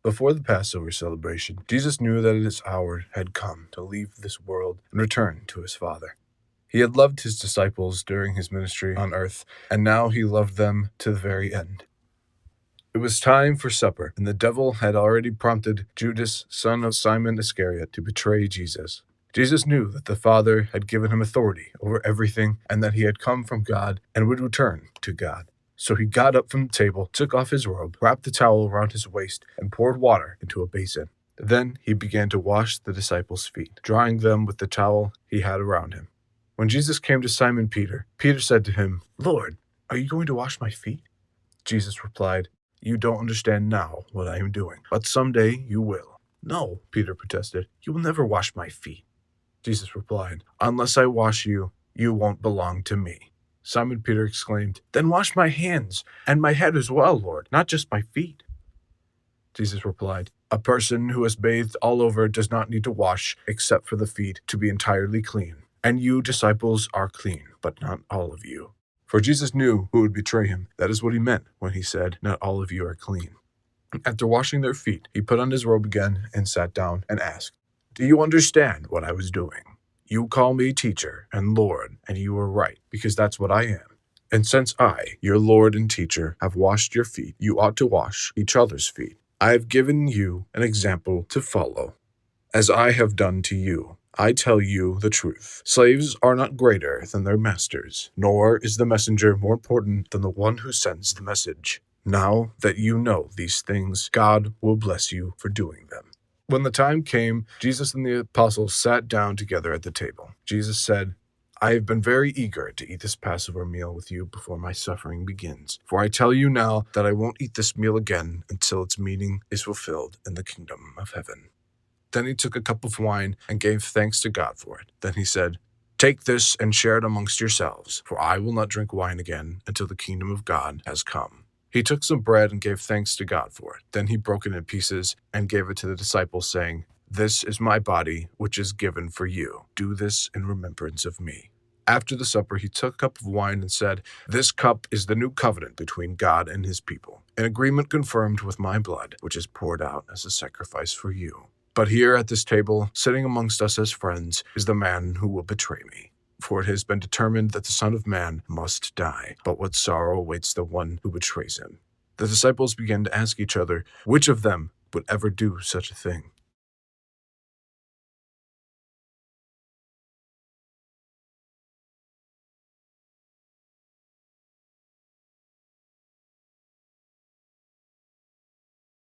Before the Passover celebration, Jesus knew that his hour had come to leave this world and return to his Father. He had loved his disciples during his ministry on earth, and now he loved them to the very end. It was time for supper, and the devil had already prompted Judas, son of Simon Iscariot, to betray Jesus. Jesus knew that the Father had given him authority over everything, and that he had come from God and would return to God. So he got up from the table, took off his robe, wrapped the towel around his waist, and poured water into a basin. Then he began to wash the disciples' feet, drying them with the towel he had around him. When Jesus came to Simon Peter, Peter said to him, "Lord, are you going to wash my feet?" Jesus replied, "You don't understand now what I am doing, but someday you will." "No," Peter protested, "you will never wash my feet." Jesus replied, "Unless I wash you, you won't belong to me." Simon Peter exclaimed, "Then wash my hands and my head as well, Lord, not just my feet." Jesus replied, "A person who has bathed all over does not need to wash except for the feet to be entirely clean. And you, disciples, are clean, but not all of you." For Jesus knew who would betray him. That is what he meant when he said, "Not all of you are clean." After washing their feet, he put on his robe again and sat down and asked, "Do you understand what I was doing? You call me teacher and Lord, and you are right, because that's what I am. And since I, your Lord and teacher, have washed your feet, you ought to wash each other's feet. I have given you an example to follow, as I have done to you. I tell you the truth. Slaves are not greater than their masters, nor is the messenger more important than the one who sends the message. Now that you know these things, God will bless you for doing them." When the time came, Jesus and the apostles sat down together at the table. Jesus said, "I have been very eager to eat this Passover meal with you before my suffering begins. For I tell you now that I won't eat this meal again until its meaning is fulfilled in the kingdom of heaven." Then he took a cup of wine and gave thanks to God for it. Then he said, "Take this and share it amongst yourselves, for I will not drink wine again until the kingdom of God has come." He took some bread and gave thanks to God for it. Then he broke it in pieces and gave it to the disciples, saying, "This is my body, which is given for you. Do this in remembrance of me." After the supper, he took a cup of wine and said, "This cup is the new covenant between God and his people, an agreement confirmed with my blood, which is poured out as a sacrifice for you. But here at this table, sitting amongst us as friends, is the man who will betray me. For it has been determined that the Son of Man must die, but what sorrow awaits the one who betrays him." The disciples began to ask each other which of them would ever do such a thing.